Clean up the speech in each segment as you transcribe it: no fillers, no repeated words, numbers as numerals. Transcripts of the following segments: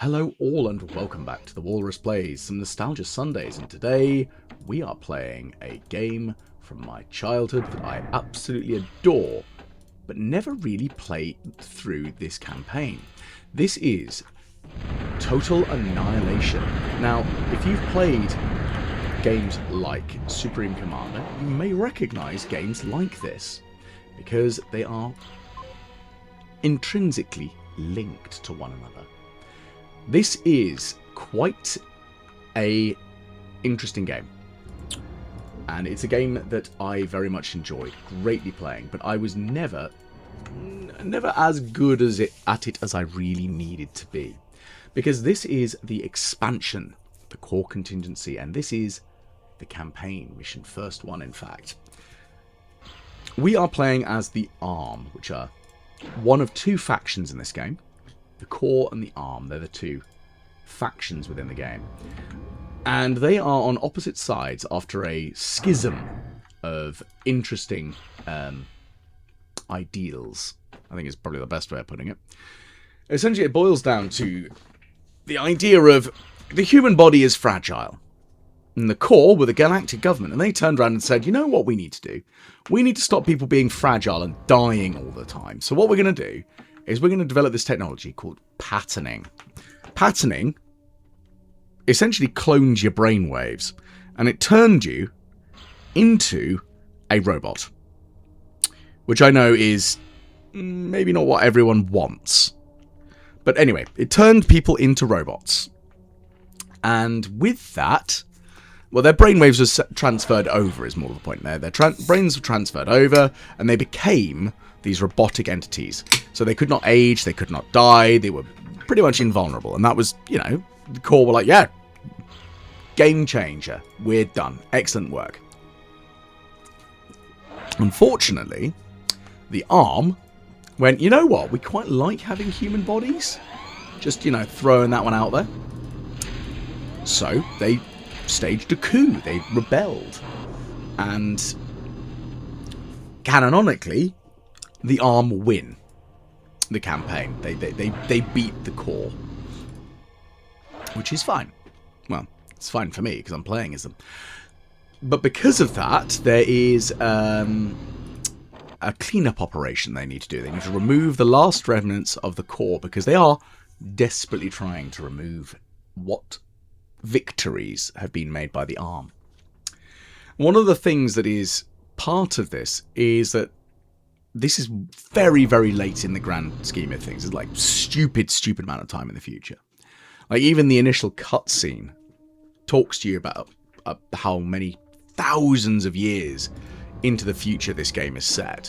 Hello all and welcome back to the Walrus Plays, some Nostalgia Sundays, and today we are playing a game from my childhood that I absolutely adore, but never really played through this campaign. This is Total Annihilation. Now, if you've played games like Supreme Commander, you may recognise games like this, because they are intrinsically linked to one another. This is quite a interesting game, and it's a game that I very much enjoyed greatly playing, but I was never as good at it as I really needed to be, because this is the expansion, the core contingency, and this is the campaign mission, first one in fact. We are playing as the Arm, which are one of two factions in this game. The core and the Arm, they're the two factions within the game. And they are on opposite sides after a schism of interesting ideals. I think is probably the best way of putting it. Essentially, it boils down to the idea of the human body is fragile. And the core were the galactic government, and they turned around and said, you know what we need to do? We need to stop people being fragile and dying all the time. So what we're going to do is we're going to develop this technology called patterning. Patterning essentially cloned your brainwaves, and it turned you into a robot. Which I know is maybe not what everyone wants. But anyway, it turned people into robots. And with that, well, their brainwaves were transferred over, is more the point there. Their brains were transferred over, and they became these robotic entities. So they could not age, they could not die, they were pretty much invulnerable. And that was, you know, the core were like, yeah, game changer, we're done, excellent work. Unfortunately, the Arm went, you know what, we quite like having human bodies. Just, you know, throwing that one out there. So they staged a coup, they rebelled. And canonically, the Arm win the campaign. They beat the core, which is fine. Well, it's fine for me because I'm playing as them. But because of that, there is a cleanup operation they need to do. They need to remove the last remnants of the core because they are desperately trying to remove what victories have been made by the Arm. One of the things that is part of this is that this is very, very late in the grand scheme of things. It's like stupid amount of time in the future. Like even the initial cutscene talks to you about how many thousands of years into the future this game is set.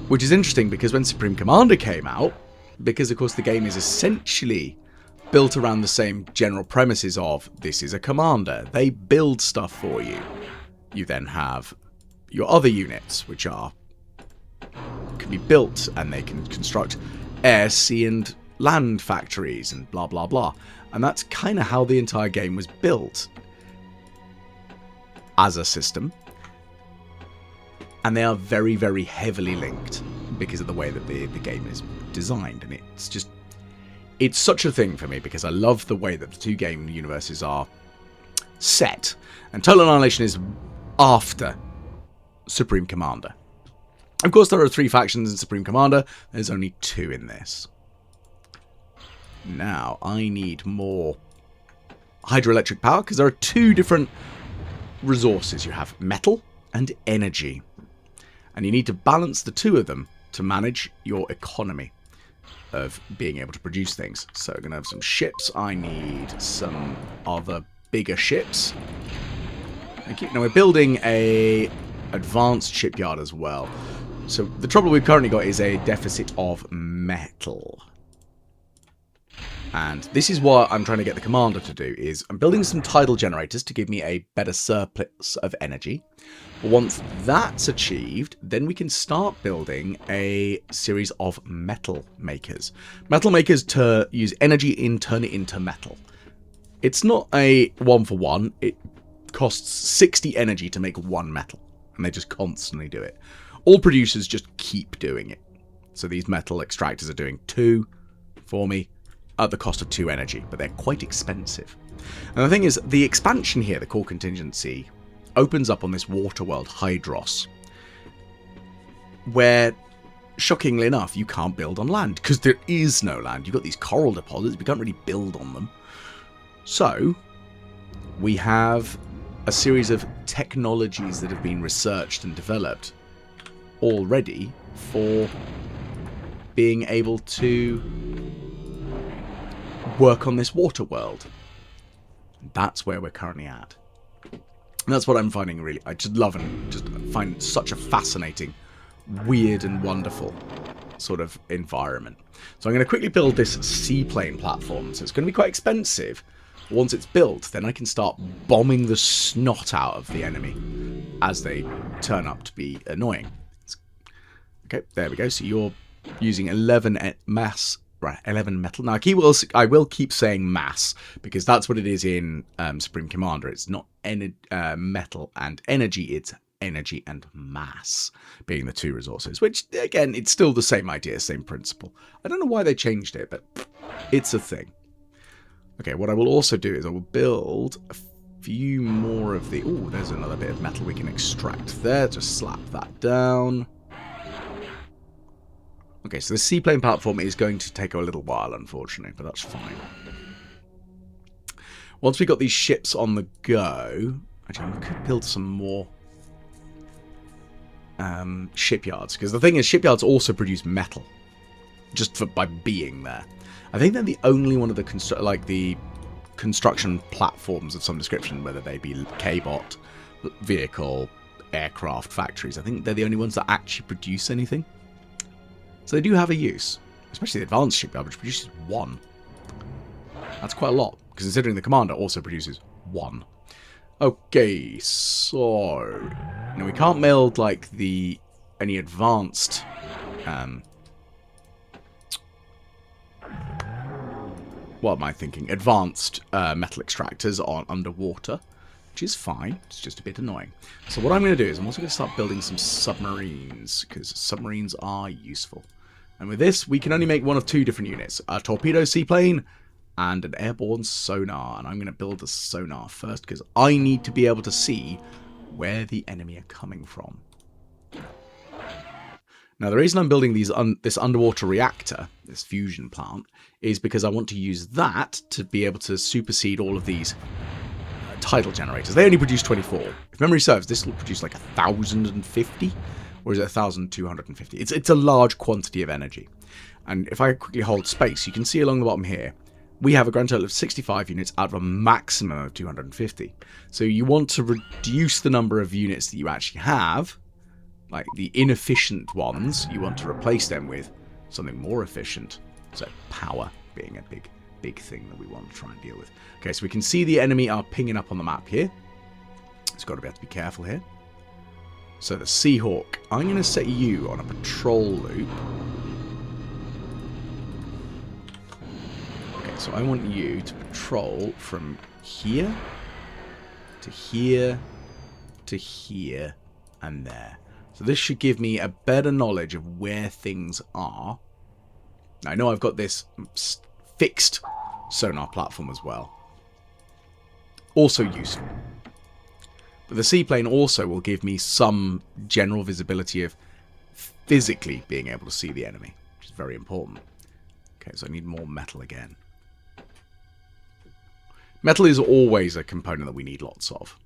Which is interesting because when Supreme Commander came out, because of course the game is essentially built around the same general premises of this is a commander. They build stuff for you. You then have your other units, which can be built and they can construct air, sea and land factories and blah blah blah. And that's kind of how the entire game was built as a system. And they are very, very heavily linked because of the way that the game is designed. And it's such a thing for me because I love the way that the two game universes are set. And Total Annihilation is after Supreme Commander. Of course, there are 3 factions in Supreme Commander. There's only 2 in this. Now, I need more hydroelectric power because there are 2 different resources. You have metal and energy. And you need to balance the 2 of them to manage your economy of being able to produce things. So we're going to have some ships. I need some other bigger ships. Thank you. Now we're building a advanced shipyard as well. So the trouble we've currently got is a deficit of metal. And this is what I'm trying to get the commander to do, is I'm building some tidal generators to give me a better surplus of energy. Once that's achieved, then we can start building a series of metal makers. Metal makers to use energy and turn it into metal. It's not a 1-for-1. It costs 60 energy to make 1 metal. And they just constantly do it. All producers just keep doing it. So these metal extractors are doing 2 for me. at the cost of 2 energy, but they're quite expensive. And the thing is, the expansion here, the core contingency, opens up on this water world, Hydros, where, shockingly enough, you can't build on land, because there is no land. You've got these coral deposits, we can't really build on them. So, we have a series of technologies that have been researched and developed already for being able to work on this water world. That's where we're currently at. And that's what I'm finding really. I just love and just find such a fascinating, weird and wonderful sort of environment. So I'm going to quickly build this seaplane platform. So it's going to be quite expensive. Once it's built, then I can start bombing the snot out of the enemy as they turn up to be annoying. Okay, there we go. So you're using 11 mass, right? 11 metal. Now, I will keep saying mass because that's what it is in Supreme Commander. It's not metal and energy. It's energy and mass being the 2 resources. Which again, it's still the same idea, same principle. I don't know why they changed it, but it's a thing. Okay, what I will also do is I will build a few more of the... Oh, there's another bit of metal we can extract there. Just slap that down. Okay, so the seaplane platform is going to take a little while, unfortunately, but that's fine. Once we got these ships on the go... Actually, I could build some more shipyards, because the thing is, shipyards also produce metal, just by being there. I think they're the only one of the construction platforms of some description, whether they be K-bot, vehicle, aircraft, factories. I think they're the only ones that actually produce anything. So they do have a use, especially the advanced shipyard, which produces 1. That's quite a lot, considering the commander also produces 1. Okay, so now we can't build like any advanced what am I thinking? Advanced metal extractors on underwater, which is fine. It's just a bit annoying. So what I'm going to do is I'm also going to start building some submarines, because submarines are useful. And with this, we can only make one of 2 different units. A torpedo seaplane and an airborne sonar. And I'm going to build the sonar first, because I need to be able to see where the enemy are coming from. Now, the reason I'm building this underwater reactor, this fusion plant, is because I want to use that to be able to supersede all of these tidal generators. They only produce 24. If memory serves, this will produce like 1,050, or is it 1,250? It's a large quantity of energy. And if I quickly hold space, you can see along the bottom here, we have a grand total of 65 units out of a maximum of 250. So you want to reduce the number of units that you actually have, like the inefficient ones, you want to replace them with something more efficient. So power being a big thing that we want to try and deal with. Okay, so we can see the enemy are pinging up on the map here. It's got to be careful here. So the Seahawk, I'm going to set you on a patrol loop. Okay, so I want you to patrol from here to here to here and there. So this should give me a better knowledge of where things are. Now, I know I've got this fixed sonar platform as well. Also useful. But the seaplane also will give me some general visibility of physically being able to see the enemy, which is very important. Okay, so I need more metal again. Metal is always a component that we need lots of.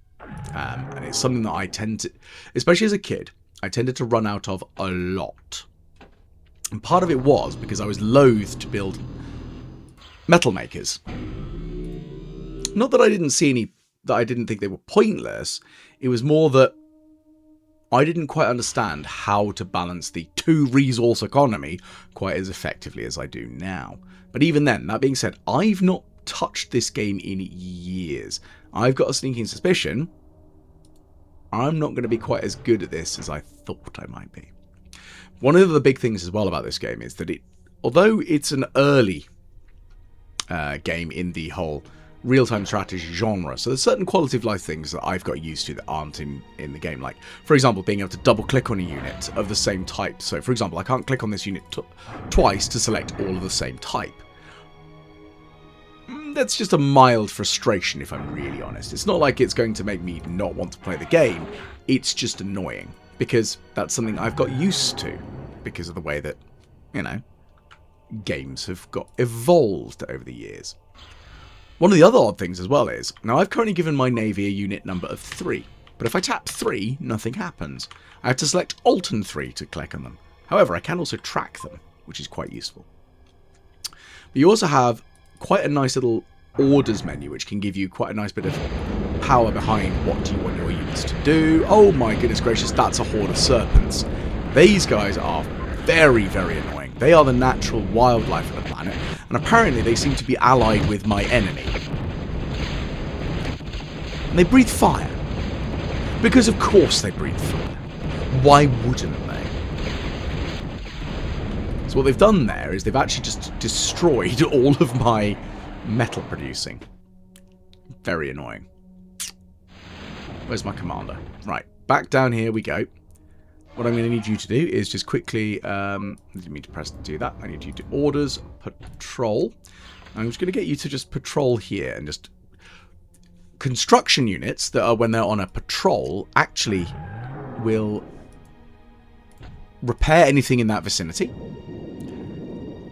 And it's something that I tend to, especially as a kid, I tended to run out of a lot. And part of it was because I was loath to build metal makers. Not that I didn't see any, that I didn't think they were pointless. It was more that I didn't quite understand how to balance the 2 resource economy quite as effectively as I do now. But even then, that being said, I've not touched this game in years. I've got a sneaking suspicion I'm not going to be quite as good at this as I thought I might be. One of the big things as well about this game is that although it's an early game in the whole real-time strategy genre, so there's certain quality of life things that I've got used to that aren't in the game. Like, for example, being able to double-click on a unit of the same type. So, for example, I can't click on this unit twice to select all of the same type. that's just a mild frustration, if I'm really honest. It's not like it's going to make me not want to play the game. It's just annoying, because that's something I've got used to, because of the way that, you know, games have got evolved over the years. One of the other odd things as well is, now I've currently given my navy a unit number of 3, but if I tap 3, nothing happens. I have to select Alt and 3 to click on them. However, I can also track them, which is quite useful. But you also have quite a nice little orders menu, which can give you quite a nice bit of power behind what do you want your units to do. Oh my goodness gracious, that's a horde of serpents. These guys are very, very annoying. They are the natural wildlife of the planet, and apparently they seem to be allied with my enemy. And they breathe fire. Because of course they breathe fire. Why wouldn't they? So what they've done there is they've actually just destroyed all of my metal producing. Very annoying. Where's my commander? Right, back down here we go. What I'm going to need you to do is just quickly, I didn't mean to press to do that. I need you to orders, patrol. I'm just going to get you to just patrol here and just... Construction units that are, when they're on a patrol, actually will repair anything in that vicinity.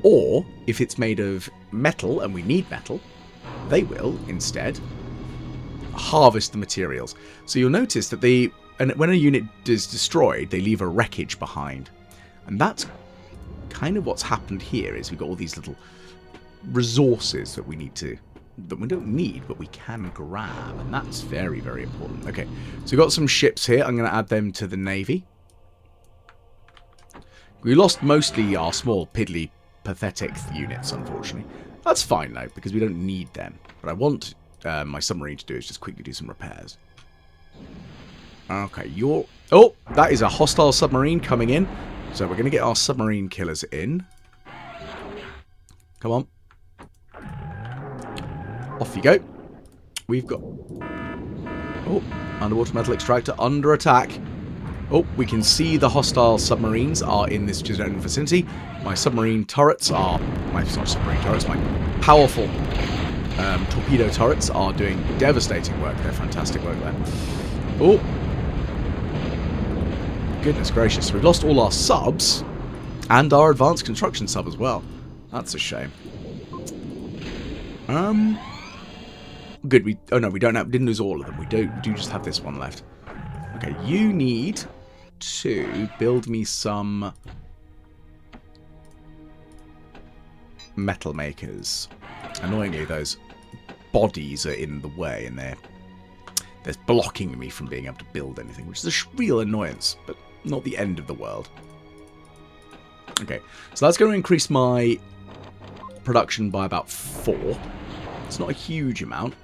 Or, if it's made of metal, and we need metal, they will, instead, harvest the materials. So you'll notice that when a unit is destroyed, they leave a wreckage behind. And that's kind of what's happened here, is we've got all these little resources that we don't need, but we can grab. And that's very, very important. Okay, so we've got some ships here. I'm going to add them to the navy. We lost mostly our small, piddly, pathetic units, unfortunately. That's fine, though, because we don't need them. But I want my submarine to do is just quickly do some repairs. Okay, oh, that is a hostile submarine coming in. So we're going to get our submarine killers in. Come on. Off you go. We've got... Oh, underwater metal extractor under attack. Oh, we can see the hostile submarines are in this general vicinity. My submarine turrets are... My powerful torpedo turrets are doing devastating work. They're fantastic work there. Oh. Goodness gracious. We've lost all our subs. And our advanced construction sub as well. That's a shame. Good. Oh no, we didn't lose all of them. We do just have this one left. Okay, you need to build me some metal makers. Annoyingly, those bodies are in the way, and they're blocking me from being able to build anything, which is a real annoyance, but not the end of the world. Okay, so that's going to increase my production by about 4. It's not a huge amount.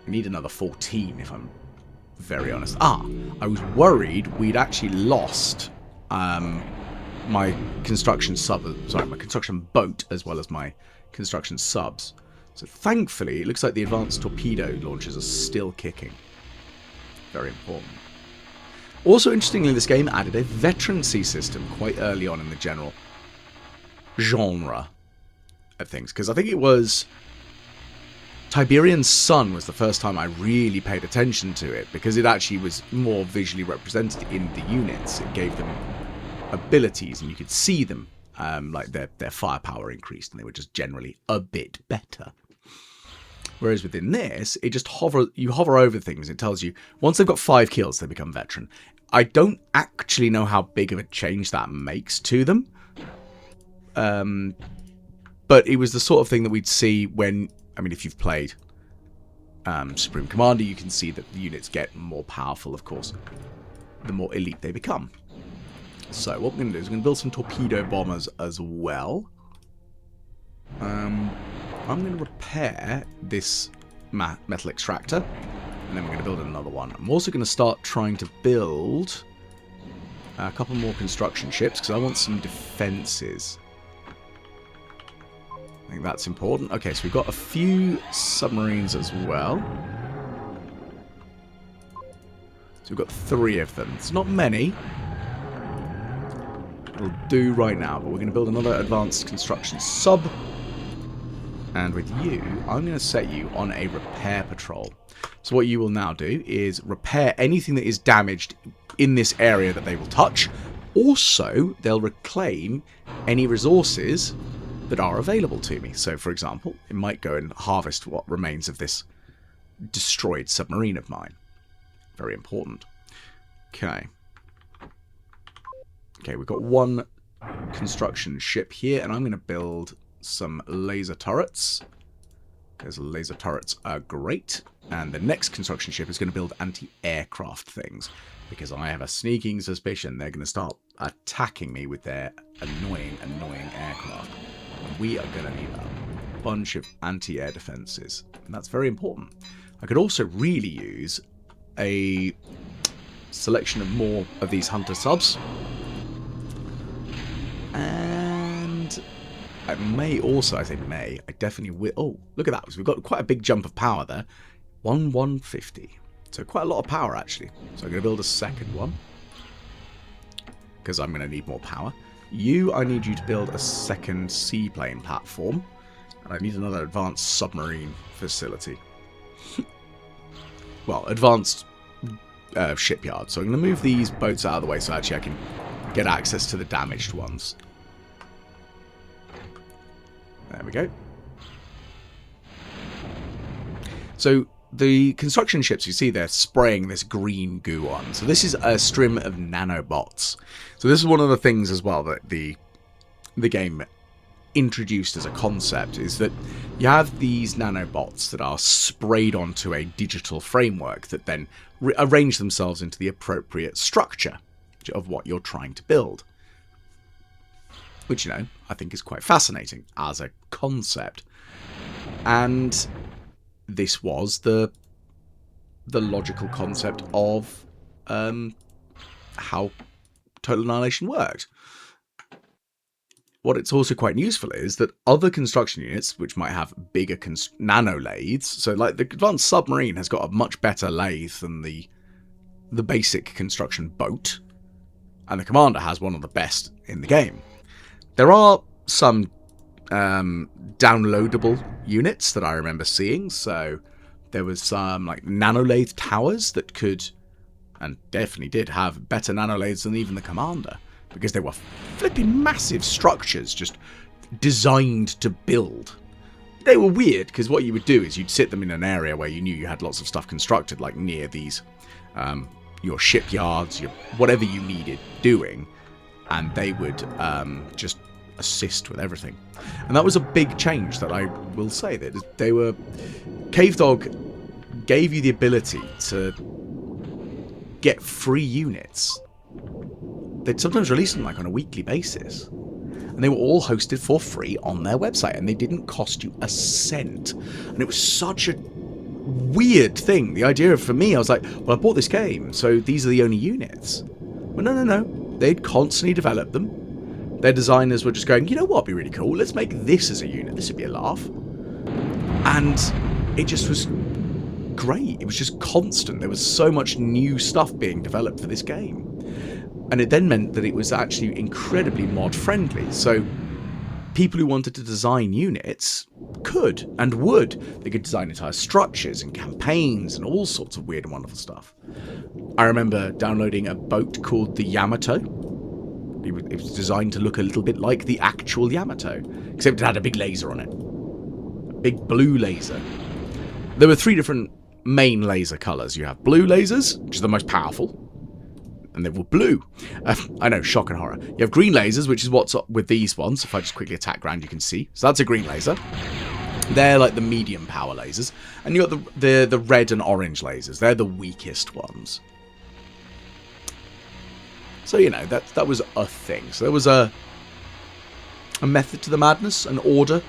I need another 14 if I'm very honest. I was worried we'd actually lost my construction my construction boat as well as my construction subs. So thankfully, it looks like the advanced torpedo launchers are still kicking. Very important. Also, interestingly, this game added a veterancy system quite early on in the general genre of things. Because I think it was Tiberian Sun was the first time I really paid attention to it, because it actually was more visually represented in the units. It gave them abilities, and you could see them, like their firepower increased, and they were just generally a bit better. Whereas within this, it just you hover over things, and it tells you once they've got 5 kills, they become veteran. I don't actually know how big of a change that makes to them, but it was the sort of thing that we'd see when, I mean, if you've played Supreme Commander, you can see that the units get more powerful, of course, the more elite they become. So what we're going to do is we're going to build some torpedo bombers as well. I'm going to repair this metal extractor, and then we're going to build another one. I'm also going to start trying to build a couple more construction ships, because I want some defences. I think that's important. Okay, so we've got a few submarines as well. So we've got 3 of them. It's not many. It'll do right now, but we're going to build another advanced construction sub. And with you, I'm going to set you on a repair patrol. So what you will now do is repair anything that is damaged in this area that they will touch. Also, they'll reclaim any resources that are available to me. So, for example, it might go and harvest what remains of this destroyed submarine of mine. Very important. Okay. Okay, we've got one construction ship here, and I'm going to build some laser turrets, because laser turrets are great. And the next construction ship is going to build anti-aircraft things, because I have a sneaking suspicion they're going to start attacking me with their annoying aircraft. And we are going to need a bunch of anti-air defenses, and that's very important. I could also really use a selection of more of these hunter subs. And I may also, I say may, I definitely will. Oh, look at that. So we've got quite a big jump of power there. 150. So quite a lot of power, actually. So I'm going to build a second one, because I'm going to need more power. I need you to build a second seaplane platform. And I need another advanced submarine facility. Well, advanced shipyard. So I'm going to move these boats out of the way so actually I can get access to the damaged ones. There we go. So the construction ships, you see they're spraying this green goo on. So this is a stream of nanobots. So this is one of the things as well that the game introduced as a concept, is that you have these nanobots that are sprayed onto a digital framework that then arrange themselves into the appropriate structure of what you're trying to build. Which, you know, I think is quite fascinating as a concept. And this was the logical concept of how Total Annihilation worked. What it's also quite useful is that other construction units, which might have bigger nano lathes, so like the advanced submarine has got a much better lathe than the basic construction boat, and the commander has one of the best in the game. There are some downloadable units that I remember seeing, so there was some like nanolathe towers that could, and definitely did have better nanolathes than even the commander, because they were flipping massive structures just designed to build. They were weird, because what you would do is you'd sit them in an area where you knew you had lots of stuff constructed, like near these, your shipyards, your whatever you needed doing, and they would just assist with everything. And that was a big change that I will say, that they were... Cave Dog gave you the ability to get free units. They'd sometimes release them like on a weekly basis. And they were all hosted for free on their website, and they didn't cost you a cent. And it was such a weird thing. The idea of, for me, I was like, well, I bought this game, so these are the only units. Well, no. They'd constantly develop them. Their designers were just going, you know what would be really cool? Let's make this as a unit. This would be a laugh. And it just was great. It was just constant. There was so much new stuff being developed for this game. And it then meant that it was actually incredibly mod-friendly. So people who wanted to design units could and would. They could design entire structures and campaigns and all sorts of weird and wonderful stuff. I remember downloading a boat called the Yamato. It was designed to look a little bit like the actual Yamato, except it had a big laser on it. A big blue laser. There were 3 different main laser colours. You have blue lasers, which are the most powerful, and they were blue. I know, shock and horror. You have green lasers, which is what's up with these ones. If I just quickly attack ground, you can see. So that's a green laser. They're like the medium power lasers. And you got the red and orange lasers. They're the weakest ones. So, you know, that was a thing. So there was a method to the madness, an order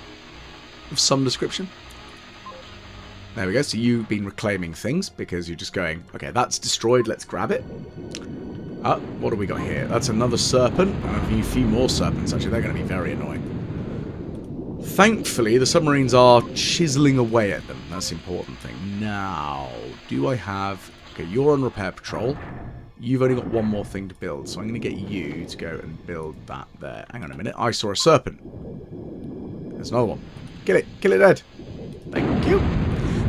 of some description. There we go. So you've been reclaiming things because you're just going, okay, that's destroyed, let's grab it. What do we got here? That's another serpent, and a few more serpents, actually. They're going to be very annoying. Thankfully, the submarines are chiseling away at them. That's the important thing. Now, do I have... Okay, you're on repair patrol. You've only got one more thing to build, so I'm going to get you to go and build that there. Hang on a minute. I saw a serpent. There's another one. Kill it. Kill it dead. Thank you.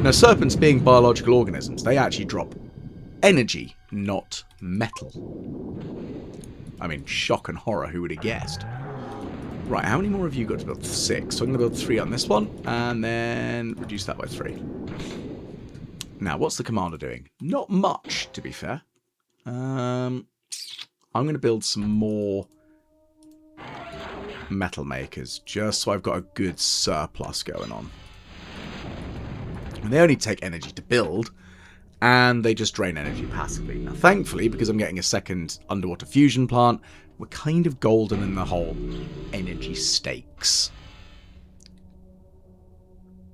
Now, serpents being biological organisms, they actually drop energy, not metal. I mean, shock and horror, who would have guessed? Right, how many more have you got to build? 6. So I'm going to build 3 on this one, and then reduce that by 3. Now, what's the commander doing? Not much, to be fair. I'm going to build some more metal makers, just so I've got a good surplus going on. And they only take energy to build, and they just drain energy passively. Now, thankfully, because I'm getting a second underwater fusion plant, we're kind of golden in the whole energy stakes.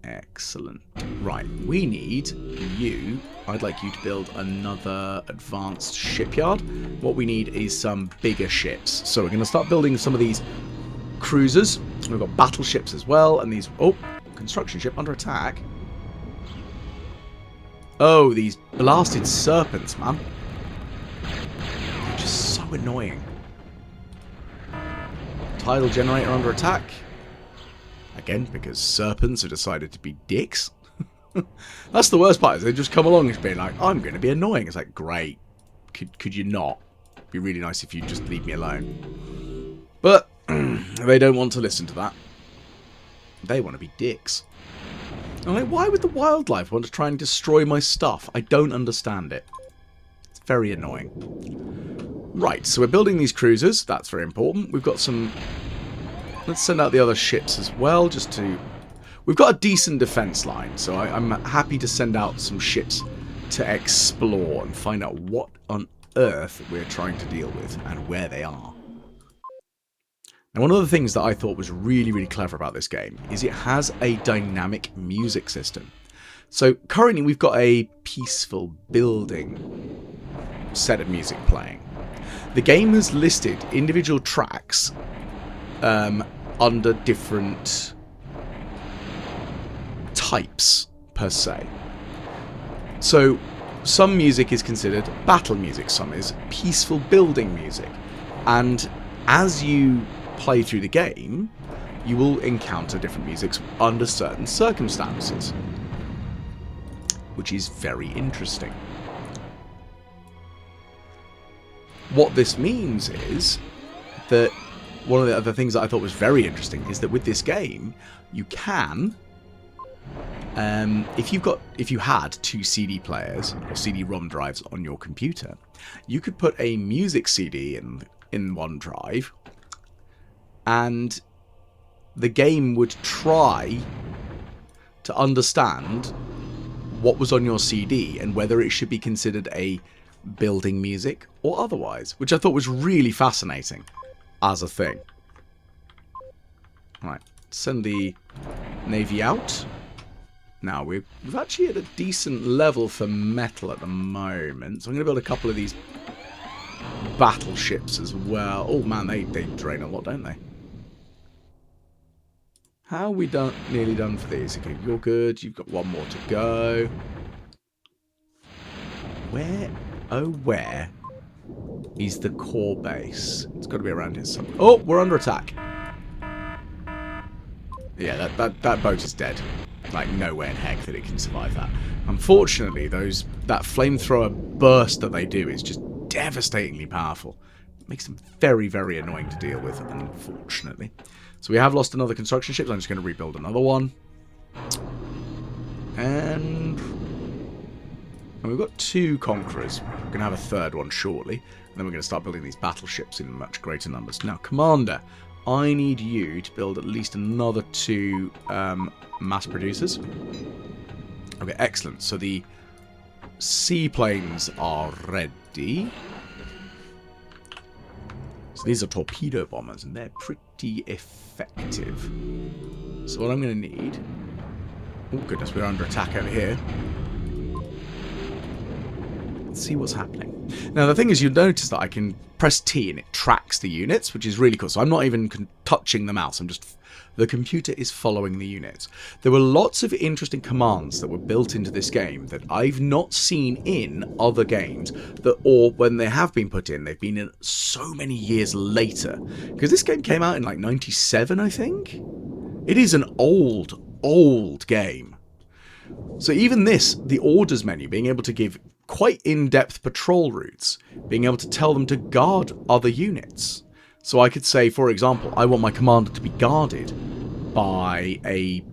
Excellent. Right, we need you. I'd like you to build another advanced shipyard. What we need is some bigger ships. So we're going to start building some of these cruisers. We've got battleships as well, and these... Oh, construction ship under attack. Oh, these blasted serpents, man. They're just so annoying. Tidal generator under attack. Again, because serpents have decided to be dicks. That's the worst part, is they just come along and being like, I'm going to be annoying. It's like, great. Could you not? It'd be really nice if you just leave me alone. But they don't want to listen to that. They want to be dicks. I'm like, why would the wildlife want to try and destroy my stuff? I don't understand it. It's very annoying. Right, so we're building these cruisers. That's very important. We've got some... Let's send out the other ships as well, just to... We've got a decent defense line, so I'm happy to send out some ships to explore and find out what on earth we're trying to deal with and where they are. Now, one of the things that I thought was really, really clever about this game is it has a dynamic music system. So currently we've got a peaceful building set of music playing. The game has listed individual tracks under different types, per se. So some music is considered battle music, some is peaceful building music. And as you play through the game, you will encounter different musics under certain circumstances, which is very interesting. What this means is that one of the other things that I thought was very interesting is that with this game, you can, if you had 2 CD players or CD-ROM drives on your computer, you could put a music CD in one drive, and the game would try to understand what was on your CD and whether it should be considered a building music or otherwise, which I thought was really fascinating as a thing. Right, send the Navy out. Now, we've actually at a decent level for metal at the moment, so I'm going to build a couple of these battleships as well. Oh man, they drain a lot, don't they? How are we nearly done for these? Okay, you're good. You've got one more to go. Where, oh where is the core base? It's got to be around here somewhere. Oh, we're under attack. Yeah, that boat is dead. Like, no way in heck that it can survive that. Unfortunately, that flamethrower burst that they do is just devastatingly powerful. It makes them very, very annoying to deal with, unfortunately. So we have lost another construction ship. So I'm just going to rebuild another one. And we've got 2 conquerors. We're going to have a third one shortly. And then we're going to start building these battleships in much greater numbers. Now, Commander, I need you to build at least another 2 mass producers. Okay, excellent. So the seaplanes are ready. So these are torpedo bombers, and they're pretty effective. So what I'm going to need... Oh, goodness, we're under attack over here. Let's see what's happening. Now, the thing is, you'll notice that I can press T and it tracks the units, which is really cool. So I'm not even touching the mouse. I'm just... The computer is following the units. There were lots of interesting commands that were built into this game that I've not seen in other games, or when they have been put in, they've been in so many years later. Because this game came out in like 97, I think? It is an old, old game. So even this, the orders menu, being able to give quite in-depth patrol routes, being able to tell them to guard other units. So I could say, for example, I want my commander to be guarded by a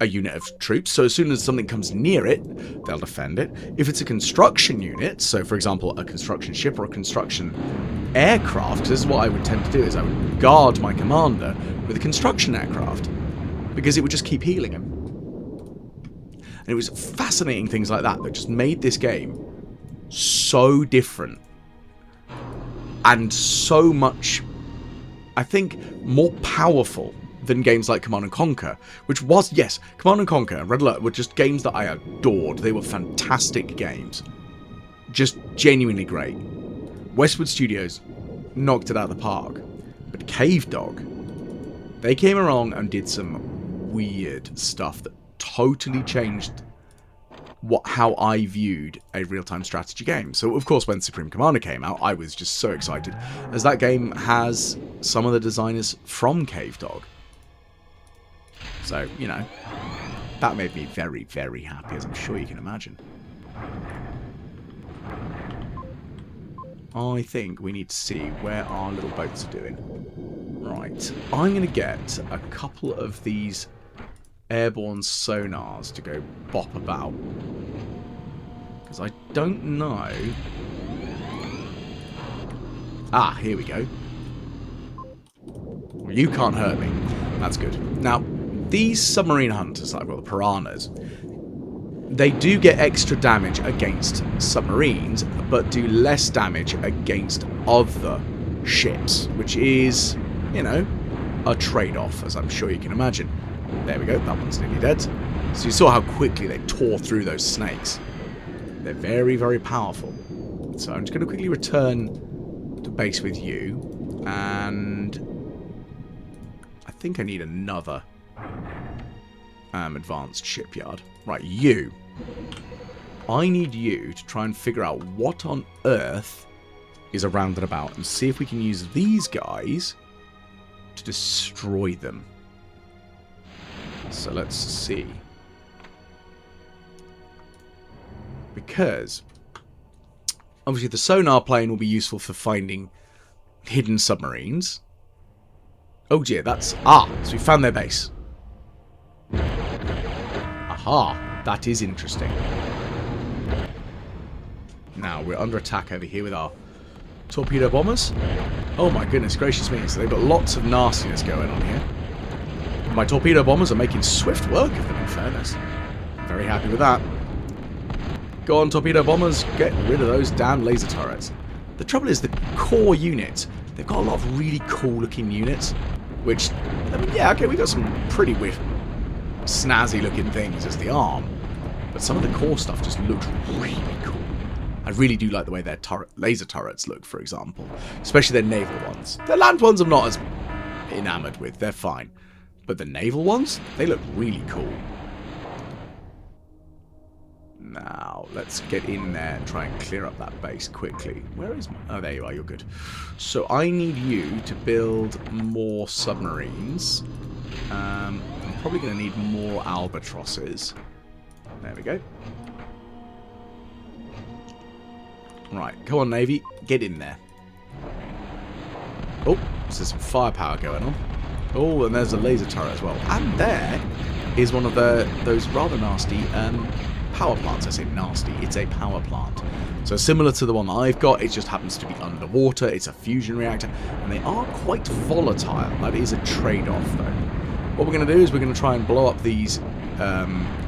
unit of troops, so as soon as something comes near it, they'll defend it. If it's a construction unit, so for example, a construction ship or a construction aircraft, because this is what I would tend to do, is I would guard my commander with a construction aircraft, because it would just keep healing him. And it was fascinating things like that that just made this game so different. And so much, I think, more powerful than games like Command & Conquer. Which was, yes, Command & Conquer and Red Alert were just games that I adored. They were fantastic games. Just genuinely great. Westwood Studios knocked it out of the park. But Cave Dog, they came along and did some weird stuff that totally changed how I viewed a real-time strategy game. So, of course, when Supreme Commander came out, I was just so excited, as that game has some of the designers from Cave Dog. So, you know, that made me very, very happy, as I'm sure you can imagine. I think we need to see where our little boats are doing. Right, I'm going to get a couple of these airborne sonars to go bop about, because I don't know. Ah, here we go. You can't hurt me. That's good. Now, these submarine hunters that I've got, the piranhas, they do get extra damage against submarines, but do less damage against other ships, which is, you know, a trade-off, as I'm sure you can imagine. There we go, that one's nearly dead. So you saw how quickly they tore through those snakes. They're very, very powerful. So I'm just going to quickly return to base with you. And I think I need another advanced shipyard. Right, you. I need you to try and figure out what on earth is around and about, and see if we can use these guys to destroy them. So let's see. Because obviously the sonar plane will be useful for finding hidden submarines. Oh dear, that's... Ah, so we found their base. Aha, that is interesting. Now, we're under attack over here with our torpedo bombers. Oh my goodness gracious me, so they've got lots of nastiness going on here. My torpedo bombers are making swift work of them, in fairness. Very happy with that. Go on, torpedo bombers, get rid of those damn laser turrets. The trouble is, the core units, they've got a lot of really cool looking units, which, I mean, yeah, okay, we got some pretty weird, snazzy looking things as the arm, but some of the core stuff just looks really cool. I really do like the way their laser turrets look, for example, especially their naval ones. Their land ones I'm not as enamoured with, they're fine. But the naval ones, they look really cool. Now, let's get in there and try and clear up that base quickly. Where is my... Oh, there you are, you're good. So I need you to build more submarines. I'm probably going to need more albatrosses. There we go. Right, come on, Navy, get in there. Oh, there's some firepower going on. Oh, and there's a laser turret as well. And there is one of those rather nasty power plants. I say nasty, it's a power plant. So similar to the one that I've got, it just happens to be underwater. It's a fusion reactor, and they are quite volatile. That is a trade-off, though. What we're going to do is we're going to try and blow up these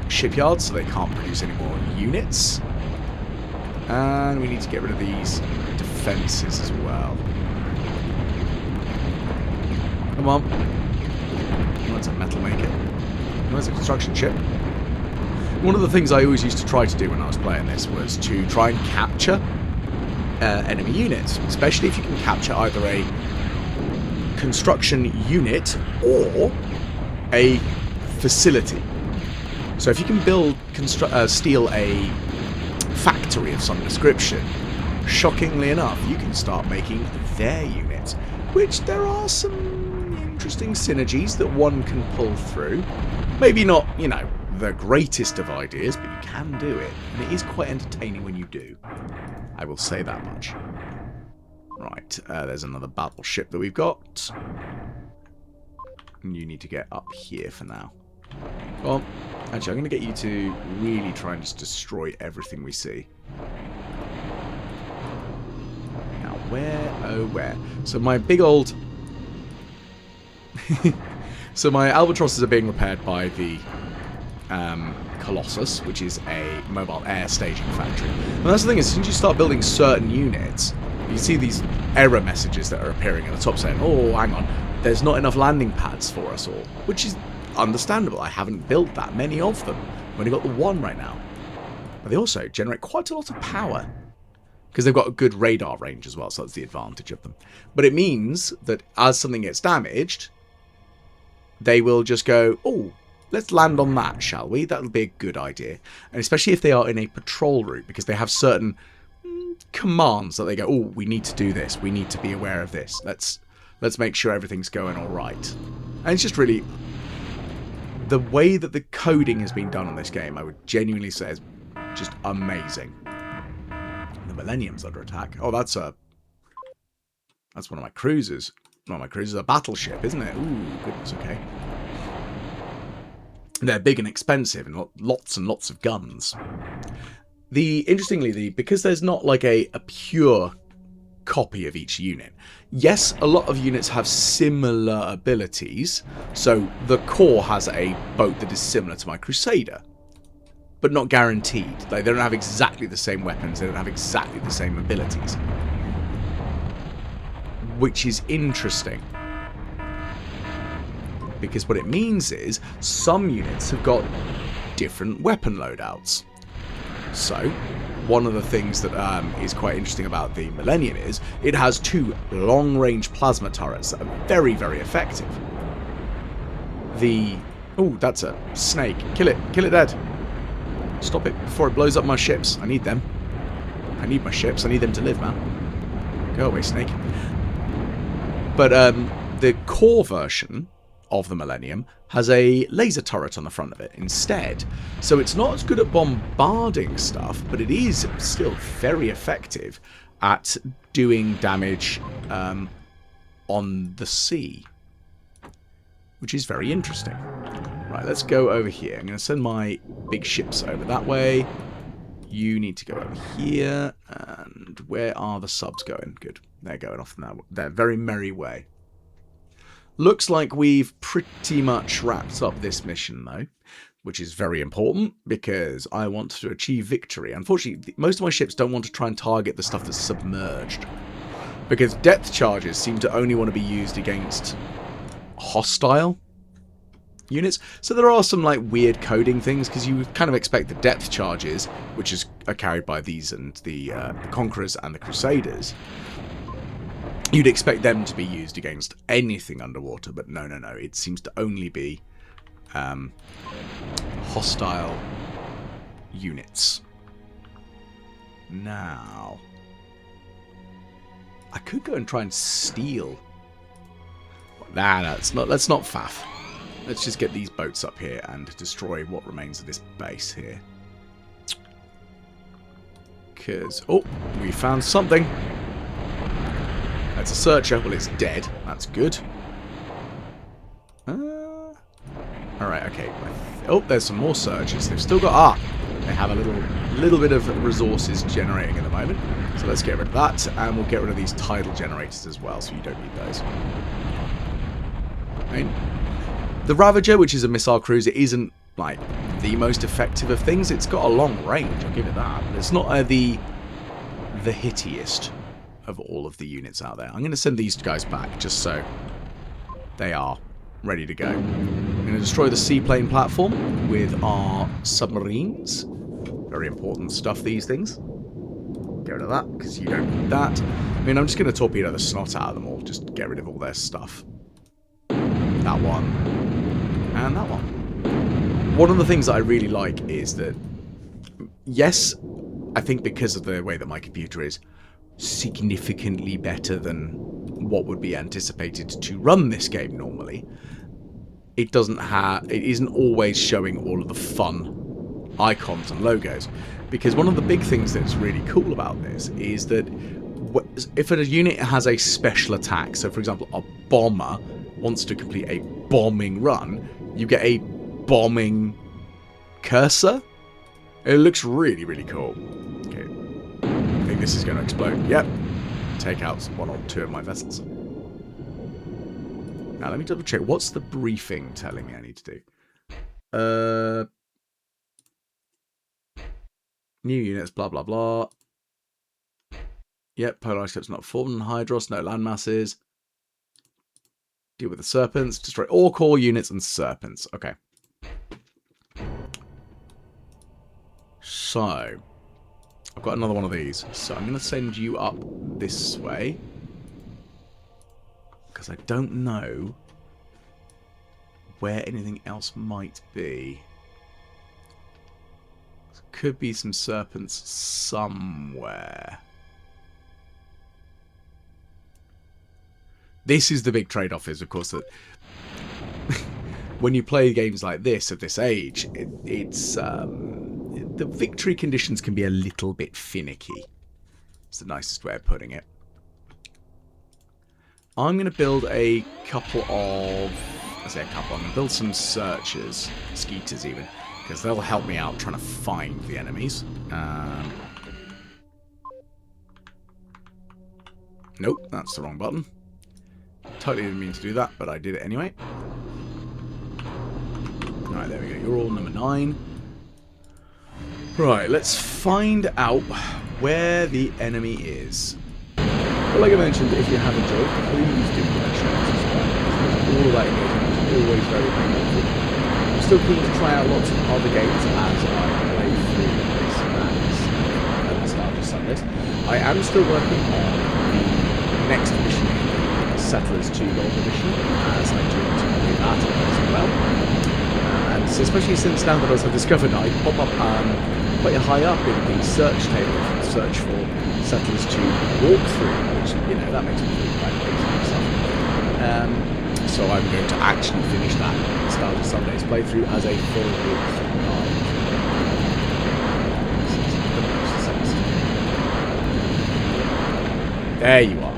shipyards so they can't produce any more units. And we need to get rid of these defences as well. Come on. Oh, it's a metal maker. Oh, it's a construction ship. One of the things I always used to try to do when I was playing this was to try and capture enemy units, especially if you can capture either a construction unit or a facility. So if you can steal a factory of some description, shockingly enough, you can start making their units, which there are some interesting synergies that one can pull through. Maybe not, you know, the greatest of ideas, but you can do it. And it is quite entertaining when you do. I will say that much. Right, there's another battleship that we've got. And you need to get up here for now. Well, actually, I'm going to get you to really try and just destroy everything we see. Now, where, oh, where? So my big old... So my albatrosses are being repaired by the Colossus, which is a mobile air staging factory. And that's the thing is, since you start building certain units, you see these error messages that are appearing at the top saying, oh, hang on, there's not enough landing pads for us all, which is understandable. I haven't built that many of them. I've only got the one right now. But they also generate quite a lot of power because they've got a good radar range as well, so that's the advantage of them. But it means that as something gets damaged, they will just go, oh, let's land on that, shall we? That'll be a good idea. And especially if they are in a patrol route, because they have certain commands that they go, oh, we need to do this. We need to be aware of this. Let's make sure everything's going all right. And it's just really... The way that the coding has been done on this game, I would genuinely say is just amazing. The Millennium's under attack. Oh, that's one of my cruisers. One of my cruisers, a battleship, isn't it? Ooh, goodness, okay. They're big and expensive and lots of guns. Interestingly, because there's not like a pure copy of each unit. Yes, a lot of units have similar abilities. So the core has a boat that is similar to my Crusader, but not guaranteed. Like, they don't have exactly the same weapons. They don't have exactly the same abilities, which is interesting. Because what it means is some units have got different weapon loadouts. So, one of the things that is quite interesting about the Millennium is it has 2 long-range plasma turrets that are very, very effective. Oh, that's a snake. Kill it. Kill it dead. Stop it before it blows up my ships. I need them. I need my ships. I need them to live, man. Go away, snake. But the core version of the Millennium has a laser turret on the front of it instead. So it's not as good at bombarding stuff, but it is still very effective at doing damage on the sea, which is very interesting. Right, let's go over here. I'm going to send my big ships over that way. You need to go over here. And where are the subs going? Good. They're going off in their very merry way. Looks like we've pretty much wrapped up this mission, though, which is very important because I want to achieve victory. Unfortunately, most of my ships don't want to try and target the stuff that's submerged, because depth charges seem to only want to be used against hostile units. So there are some like weird coding things, because you kind of expect the depth charges, which are carried by these and the Conquerors and the Crusaders. You'd expect them to be used against anything underwater, but no. It seems to only be hostile units. Now, I could go and try and steal. Nah, let's not faff. Let's just get these boats up here and destroy what remains of this base here. Because, oh, we found something. That's a searcher. Well, it's dead. That's good. Alright, okay. Oh, there's some more searchers. They've still got... they have a little bit of resources generating at the moment. So let's get rid of that. And we'll get rid of these tidal generators as well, so you don't need those. I mean, the Ravager, which is a missile cruiser, isn't, like, the most effective of things. It's got a long range, I'll give it that. But it's not the hittiest of all of the units out there. I'm going to send these guys back just so they are ready to go. I'm going to destroy the seaplane platform with our submarines. Very important stuff, these things. Get rid of that, because you don't need that. I mean, I'm just going to torpedo the snot out of them all. Just get rid of all their stuff. That one. And that one. One of the things that I really like is that, yes, I think because of the way that my computer is significantly better than what would be anticipated to run this game normally, it isn't always showing all of the fun icons and logos. Because one of the big things that's really cool about this is that if a unit has a special attack, so for example a bomber wants to complete a bombing run, you get a bombing cursor. It looks really, really cool. Okay, I think this is going to explode. Yep. Take out 1 or 2 of my vessels. Now let me double check. What's the briefing telling me I need to do? New units, blah, blah, blah. Yep, polar ice caps not formed. Hydros, no land masses. Deal with the serpents. Destroy all core units and serpents. Okay. So, I've got another one of these. So I'm going to send you up this way. Because I don't know where anything else might be. There could be some serpents somewhere. This is the big trade-off, is of course that when you play games like this at this age, it's the victory conditions can be a little bit finicky. It's the nicest way of putting it. I'm going to build a couple of... I say a couple. I'm going to build some searchers, skeeters even, because they'll help me out trying to find the enemies. Nope, that's the wrong button. Totally didn't mean to do that, but I did it anyway. Alright, there we go. You're all number 9. Right, let's find out where the enemy is. Well, like I mentioned, if you have enjoyed, please do like, share, and subscribe. All of that engagement is always very, very helpful. I'm still keen to try out lots of other games as I play through this at the start of Sundays. I am still working on the next mission in the Settlers 2 Gold Edition, as I do want to do that as well. And especially since now that I've discovered I pop up quite high up in the search table if you search for Settlers 2 walkthrough, which, you know, that makes me feel quite crazy and stuff. So I'm going to actually finish that at the start of Sunday's playthrough as a full walkthrough guide. There you are.